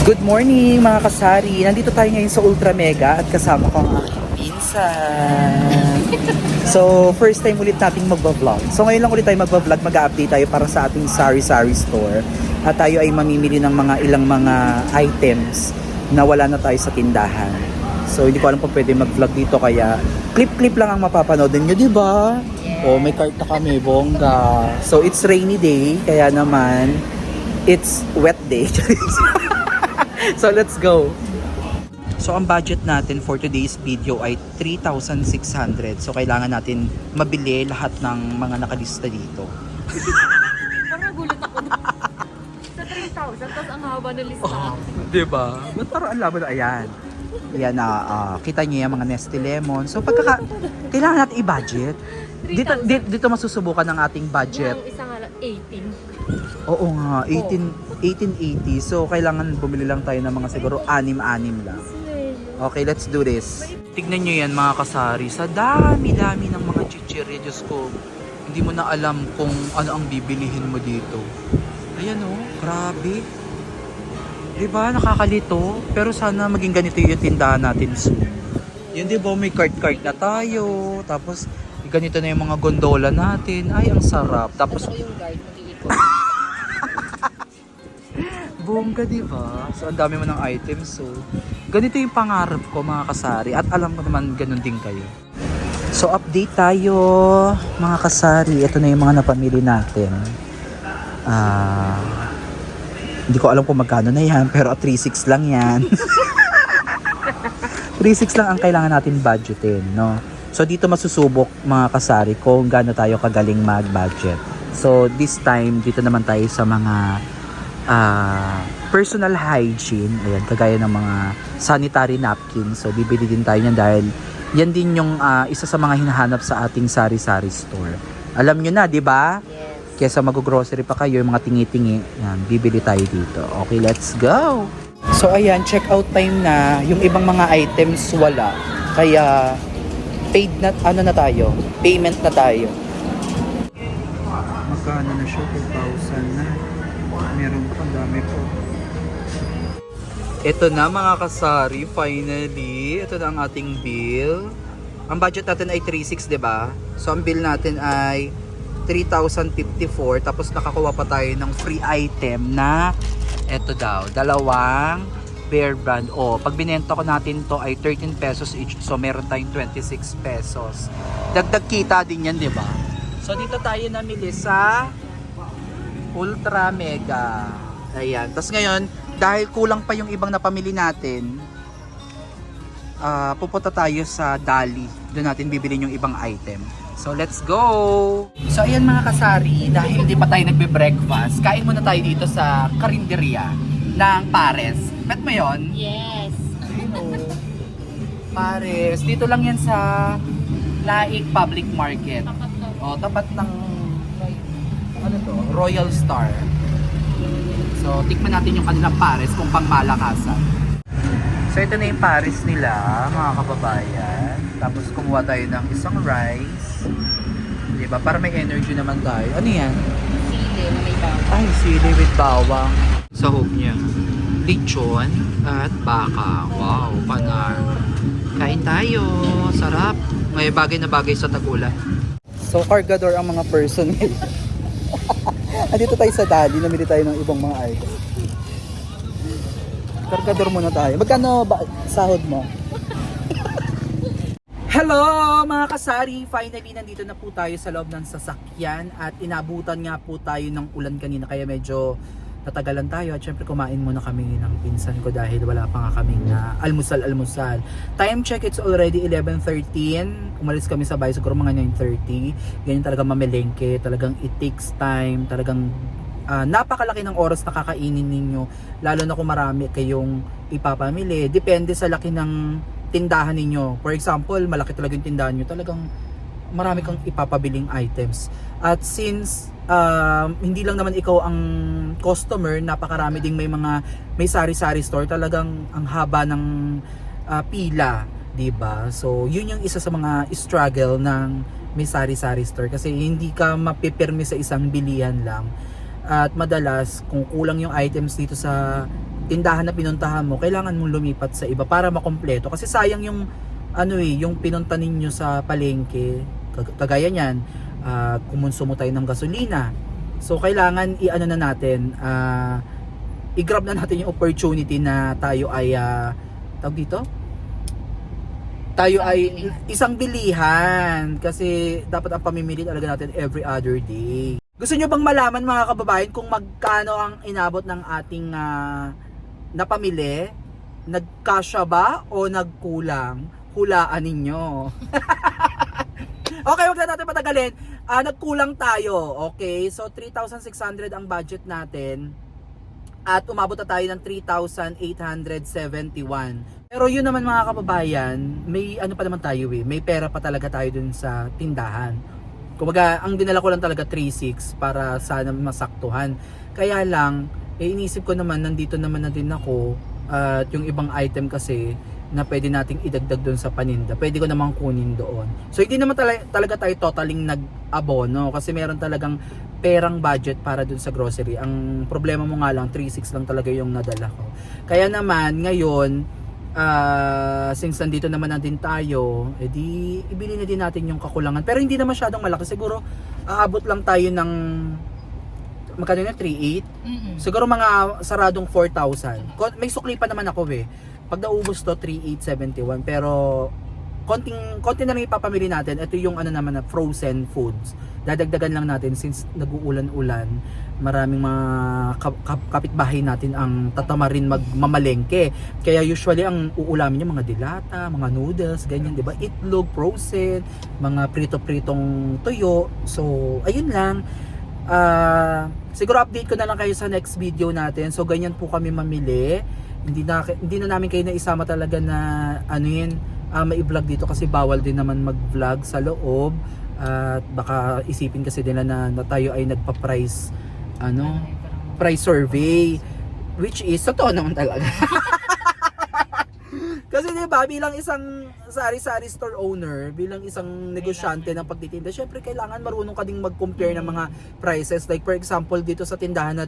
Good morning mga kasari! Nandito tayo ngayon sa Ultra Mega at kasama ko ang aking pinsan. So, first time ulit nating magbablog. So, ngayon lang ulit tayo magbablog, mag-update tayo para sa ating sari-sari store. At tayo ay mamimili ng ilang mga items na wala na tayo sa tindahan. So, hindi ko alam kung pwede mag-vlog dito kaya clip-clip lang ang mapapanood nyo, di ba? Yes. Oh, may cart na kami, bongga. So, it's rainy day, kaya naman, it's wet day. So let's go. So ang budget natin for today's video ay 3,600. So kailangan natin mabili lahat ng mga nakalista dito. Parang gulat ako na. Sa 3,000, tapos ang haba ng lista. Diba? Ba't parang ang laban? Ayan. Ayan na, kita niyo yung mga Nestle Lemon. So kailangan natin i-budget. Dito masusubukan ng ating budget. Yung isa nga lang, 18. Oo nga, 1880. So kailangan bumili lang tayo ng mga siguro 6-6 lang. Okay, let's do this. Tignan nyo yan mga kasari. Sa dami-dami ng mga chichirya, Diyos ko, hindi mo na alam kung ano ang bibilihin mo dito. Ayan oh, grabe. Diba, nakakalito. Pero sana maging ganito yung tindahan natin soon. Yun diba, may cart-cart na tayo. Tapos, ganito na yung mga gondola natin. Ay, ang sarap. Tapos, Ito yung guide, mag-iikot. bongga, diba? So, ang dami mo ng items. So, ganito yung pangarap ko, mga kasari. At alam ko naman, ganun din kayo. So, update tayo, mga kasari. Ito na yung mga napamili natin. Hindi ko alam kung magkano na yan, pero 3,600 lang yan. 3,600 lang ang kailangan natin budgetin, no? So, dito masusubok, mga kasari, kung gaano tayo kagaling mag-budget. So, this time, dito naman tayo sa mga personal hygiene, ayan, kagaya ng mga sanitary napkins. So bibili din tayo niyan dahil yan din yung isa sa mga hinahanap sa ating sari-sari store. Alam nyo na, di ba? Yes. Kesa mag-grocery pa kayo, yung mga tingi-tingi, yan, bibili tayo dito. Okay, let's go! So ayan, check out time na. Yung ibang mga items wala. Kaya paid na, na tayo? Payment na tayo. Magkano na siya? 2,000 na. Meron pa, dami po. Ito na mga kasari, finally. Ito na ang ating bill. Ang budget natin ay 3,600, diba? So ang bill natin ay 3,054. Tapos nakakuha pa tayo ng free item na ito daw, dalawang Bear Brand. Pag binenta ko natin to ay 13 pesos each. So meron tayong 26 pesos. Dagdag kita din yan, diba? So dito tayo namili sa Ultra Mega. Ayan. Tapos ngayon, dahil kulang pa yung ibang napamili natin, pupunta tayo sa Dali. Doon natin bibilin yung ibang item. So, let's go! So, ayan mga kasari, dahil hindi pa tayo nagbe-breakfast, kain muna tayo dito sa karinderya ng Pares. Bet mo yun? Yes. Pares. Dito lang yan sa Laik Public Market. Tapat ng ano to? Royal Star. So, tikman natin yung kanilang pares kung pangmalakasan. So, ito na yung pares nila, mga kababayan. Tapos, kumuha tayo ng isang rice. Diba? Para may energy naman tayo. Ano yan? Sili na may bawang. Ay, sili with bawang. Sahog niya. Lechon at baka. Wow, panar. Kain tayo. Sarap. May bagay na bagay sa tag-ulan. So, cargador ang mga personnel. Andito tayo sa Dali, namili tayo ng ibang mga items. Kargador muna tayo. Magkano ba sahod mo? Hello mga kasari! Finally, nandito na po tayo sa loob ng sasakyan at inabutan nga po tayo ng ulan kanina kaya medyo natagalan tayo at syempre kumain muna kami ng pinsan ko dahil wala pa nga kaming na almusal. Time check, it's already 11:13. Umalis kami sa bahay siguro mga 9:30. Ganyan talaga mamelengke, talagang it takes time, talagang napakalaki ng oras na kakainin ninyo, lalo na kung marami kayong ipapamili. Depende sa laki ng tindahan ninyo. For example, malaki talaga yung tindahan nyo, talagang marami kang ipapabiling items. At since hindi lang naman ikaw ang customer, napakarami ding may sari-sari store, talagang ang haba ng pila, 'di ba? So, yun yung isa sa mga struggle ng may sari-sari store kasi hindi ka mapipirmi sa isang bilihan lang. At madalas kung kulang yung items dito sa tindahan na pinuntahan mo, kailangan mong lumipat sa iba para makompleto. Kasi sayang yung yung pinunta ninyo sa palengke. Kagaya niyan, kumonsumo tayo ng gasolina. So kailangan i-ano na natin, i-grab na natin yung opportunity na tayo ay tawag dito? Tayo ay isang bilihan kasi dapat ang pamimili talaga natin every other day. Gusto nyo bang malaman mga kababayan kung magkano ang inabot ng ating napamili? Nagkasya ba o nagkulang? Hulaan ninyo. Okay, wag na natin patagalin. Nagkulang tayo. Okay, so 3,600 ang budget natin. At umabot na tayo ng 3,871. Pero yun naman mga kababayan, may ano pa naman tayo may pera pa talaga tayo dun sa tindahan. Kumbaga, ang dinala ko lang talaga 3,600 para sana masaktuhan. Kaya lang, inisip ko naman, nandito naman na din ako at yung ibang item kasi na pwede nating idagdag doon sa paninda, pwede ko namang kunin doon. So hindi naman talaga tayo totaling nag-abono kasi meron talagang perang budget para doon sa grocery. Ang problema mo nga lang, 3,600 lang talaga yung nadala ko. Kaya naman ngayon, since nandito naman na din tayo, edi ibili na din natin yung kakulangan. Pero hindi na masyadong malaki. Siguro aabot lang tayo ng magkano na 3,800. Siguro mga saradong 4,000. May sukli pa naman ako Pag naubos to 3,871 pero konti na lang ipapamili natin. Ito yung naman na frozen foods. Dadagdagan lang natin since nag-uulan-ulan. Maraming mga kapitbahay natin ang tatamarin magmamalengke. Kaya usually ang uulamin niya mga dilata, mga noodles, ganyan, 'di ba? Itlog, frozen, mga prito-pritong tuyo. So, ayun lang. Siguro update ko na lang kayo sa next video natin. So, ganyan po kami mamili. Hindi na namin kayo naisama talaga na mai-vlog dito kasi bawal din naman mag-vlog sa loob at baka isipin kasi nila na tayo ay nagpa-price price survey, which is totoo naman talaga. Kasi diba, bilang isang sari-sari store owner, bilang isang negosyante ng pagtitinda, syempre kailangan marunong ka ding mag-compare ng mga prices. Like for example, dito sa tindahan na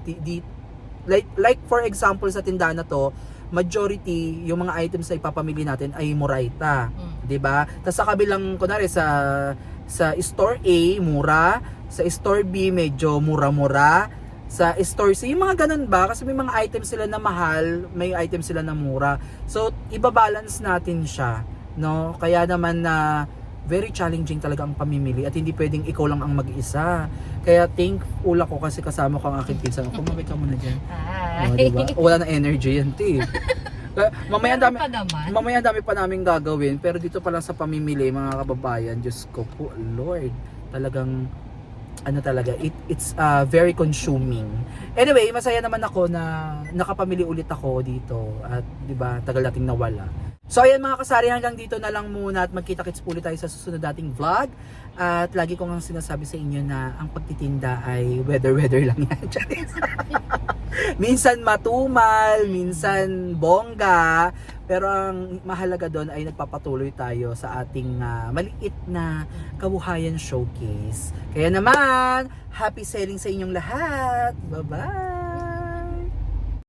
like for example sa tindahan na to, majority yung mga items na ipapamili natin ay Murayta, 'di ba? Tapos sa kabilang kunwari sa store A mura, sa store B medyo mura-mura, sa store C yung mga ganun ba kasi may mga items sila na mahal, may items sila na mura. So iba-balance natin siya, no? Kaya naman na very challenging talaga ang pamimili at hindi pwedeng ikaw lang ang mag-isa. Kaya thankful ako kasi kasama ko ang aking pinsan. Kumabay ka muna dyan. Hi. Diba? Wala na energy yan, ti. Mamaya ang dami pa namin gagawin. Pero dito pa lang sa pamimili, mga kababayan, Diyos ko po, Lord. Talagang, talaga, it's very consuming. Anyway, masaya naman ako na nakapamili ulit ako dito. At, diba, tagal nating nawala. So ayan mga kasari, hanggang dito na lang muna at magkita-kits ulit tayo sa susunod nating vlog. At lagi ko nga sinasabi sa inyo na ang pagtitinda ay weather lang yan. Minsan matumal, minsan bongga, pero ang mahalaga doon ay nagpapatuloy tayo sa ating maliit na kabuhayan showcase. Kaya naman, happy selling sa inyong lahat. Bye-bye!